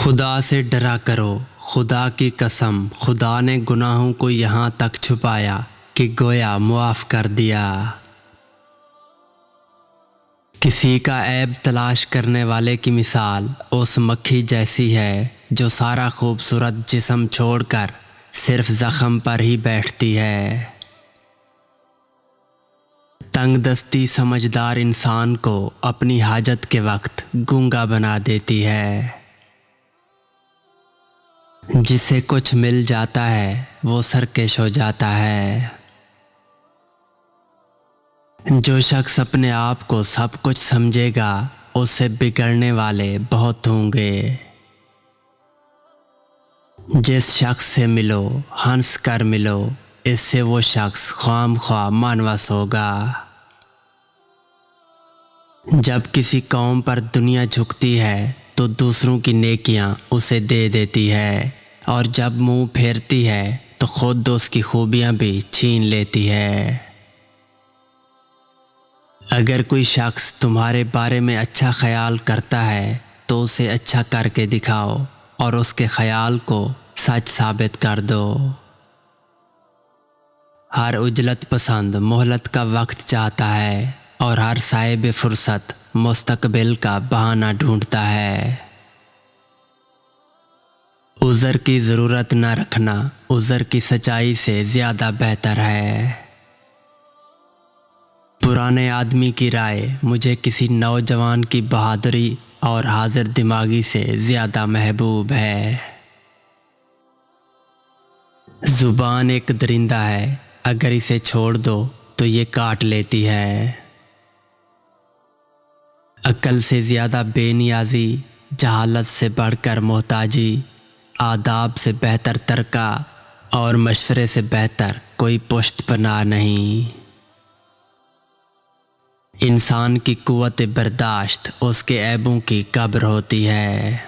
खुदा से डरा करो, खुदा की कसम। खुदा ने गुनाहों को यहाँ तक छुपाया कि गोया मुआफ़ कर दिया। किसी का ऐब तलाश करने वाले की मिसाल उस मक्खी जैसी है जो सारा खूबसूरत जिस्म छोड़कर सिर्फ ज़ख्म पर ही बैठती है। तंगदस्ती समझदार इंसान को अपनी हाजत के वक्त गूंगा बना देती है। जिसे कुछ मिल जाता है वो सरकश हो जाता है। जो शख्स अपने आप को सब कुछ समझेगा उससे बिगड़ने वाले बहुत होंगे। जिस शख्स से मिलो हंस कर मिलो, इससे वो शख्स ख्वामख्वाह मानवस होगा। जब किसी कौम पर दुनिया झुकती है तो दूसरों की नेकियां उसे दे देती है, और जब मुंह फेरती है तो खुद उसकी खूबियां भी छीन लेती है। अगर कोई शख्स तुम्हारे बारे में अच्छा ख्याल करता है तो उसे अच्छा करके दिखाओ और उसके ख्याल को सच साबित कर दो। हर उजलत पसंद मोहलत का वक्त चाहता है और हर साहिब फुर्सत मुस्तकबिल का बहाना ढूंढता है। उज़र की ज़रूरत न रखना उज़र की सच्चाई से ज़्यादा बेहतर है। पुराने आदमी की राय मुझे किसी नौजवान की बहादुरी और हाजिर दिमागी से ज़्यादा महबूब है। ज़ुबान एक दरिंदा है, अगर इसे छोड़ दो तो ये काट लेती है। अक्ल से ज़्यादा बेनियाजी, जहालत से बढ़कर मोहताजी, आदाब से बेहतर तरका और मशवरे से बेहतर कोई पुश्तपनाह नहीं। इंसान की कुव्वत बर्दाश्त उसके ऐबों की कब्र होती है।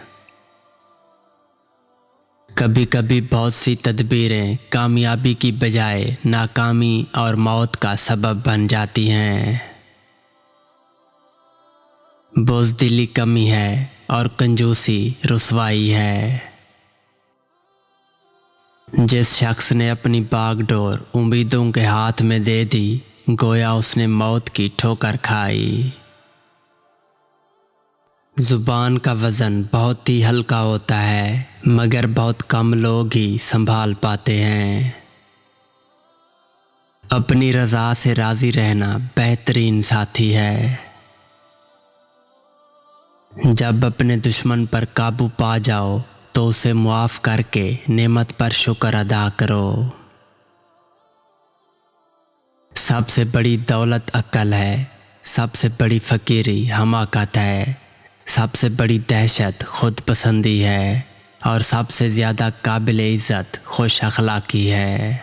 कभी कभी बहुत सी तदबीरें कामयाबी की बजाय नाकामी और मौत का सबब बन जाती हैं। बुज़दिली कमी है और कंजूसी रुसवाई है। जिस शख्स ने अपनी बागडोर उम्मीदों के हाथ में दे दी, गोया उसने मौत की ठोकर खाई। ज़ुबान का वज़न बहुत ही हल्का होता है, मगर बहुत कम लोग ही संभाल पाते हैं। अपनी रज़ा से राज़ी रहना बेहतरीन साथी है। जब अपने दुश्मन पर काबू पा जाओ तो उसे मुआफ़ करके नेमत पर शुक्र अदा करो। सबसे बड़ी दौलत अक्ल है, सबसे बड़ी फ़कीरी हमाकत है, सबसे बड़ी दहशत खुद पसंदी है, और सबसे ज़्यादा काबिल इज़्ज़त खुश अखलाक़ी है।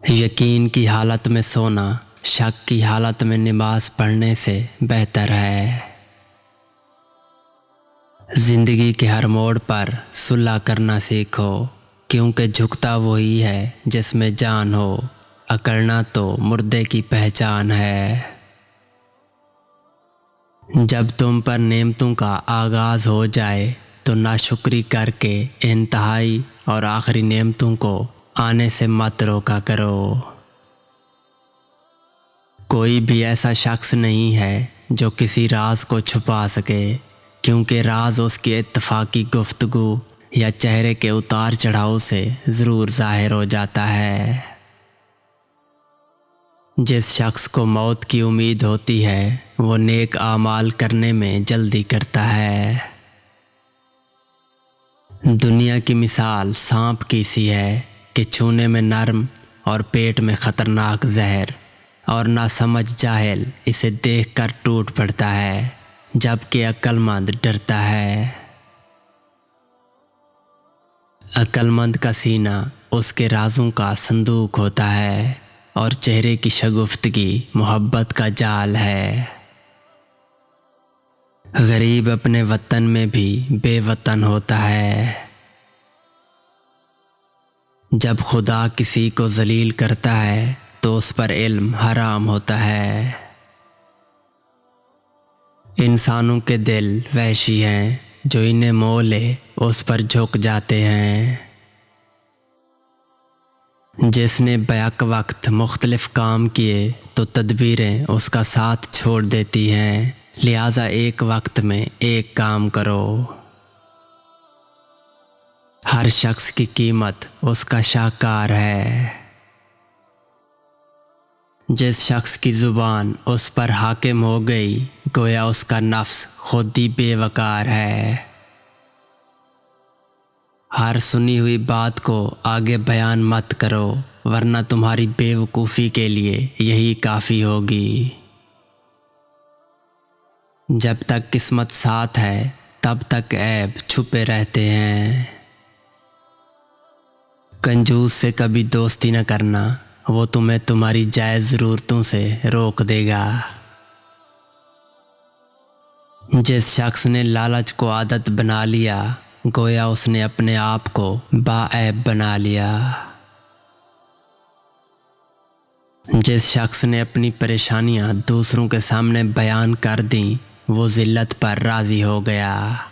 यकीन की हालत में सोना शक की हालत में नमाज पढ़ने से बेहतर है। ज़िंदगी के हर मोड़ पर सुलह करना सीखो, क्योंकि झुकता वही है जिसमें जान हो, अकड़ना तो मुर्दे की पहचान है। जब तुम पर नेमतों का आगाज़ हो जाए तो नाशुक्री करके इंतहाई और आखिरी नेमतों को आने से मत रोका करो। कोई भी ऐसा शख्स नहीं है जो किसी राज को छुपा सके, क्योंकि राज उसकी इत्तफाकी गुफ्तगू या चेहरे के उतार चढ़ाव से ज़रूर ज़ाहिर हो जाता है। जिस शख्स को मौत की उम्मीद होती है वो नेक आमाल करने में जल्दी करता है। दुनिया की मिसाल सांप की सी है कि छूने में नरम और पेट में ख़तरनाक जहर, और नासमझ जाहिल इसे देखकर टूट पड़ता है, जबकि अक्लमंद डरता है। अक्लमंद का सीना उसके राजों का संदूक होता है, और चेहरे की शगुफ्तगी मोहब्बत का जाल है। गरीब अपने वतन में भी बेवतन होता है। जब खुदा किसी को जलील करता है तो उस पर इल्म हराम होता है। इंसानों के दिल वहशी हैं, जो इन्हें मोह ले उस पर झुक जाते हैं। जिसने बैक वक्त मुख्तलिफ काम किए तो तदबीरें उसका साथ छोड़ देती हैं, लिहाजा एक वक्त में एक काम करो। हर शख्स की कीमत उसका शाहकार है। जिस शख्स की ज़ुबान उस पर हाकिम हो गई, गोया उसका नफ्स खुद ही बेवकार है। हर सुनी हुई बात को आगे बयान मत करो, वरना तुम्हारी बेवकूफ़ी के लिए यही काफ़ी होगी। जब तक किस्मत साथ है तब तक ऐब छुपे रहते हैं। कंजूस से कभी दोस्ती न करना, वो तुम्हें तुम्हारी जायज़ ज़रूरतों से रोक देगा। जिस शख्स ने लालच को आदत बना लिया, गोया उसने अपने आप को बाऐब बना लिया। जिस शख्स ने अपनी परेशानियां दूसरों के सामने बयान कर दी, वो ज़िल्लत पर राज़ी हो गया।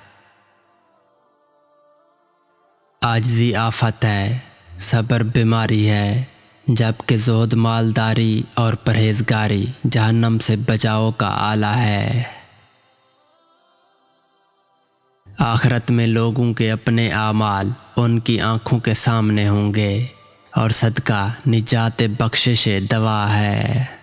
आजिज़ी आफत है, सब्र बीमारी है, जबकि ज़ुहद मालदारी और परहेज़गारी जहन्नम से बचाव का आला है। आखिरत में लोगों के अपने आमाल उनकी आँखों के सामने होंगे और सदका निजात बख्शिश दवा है।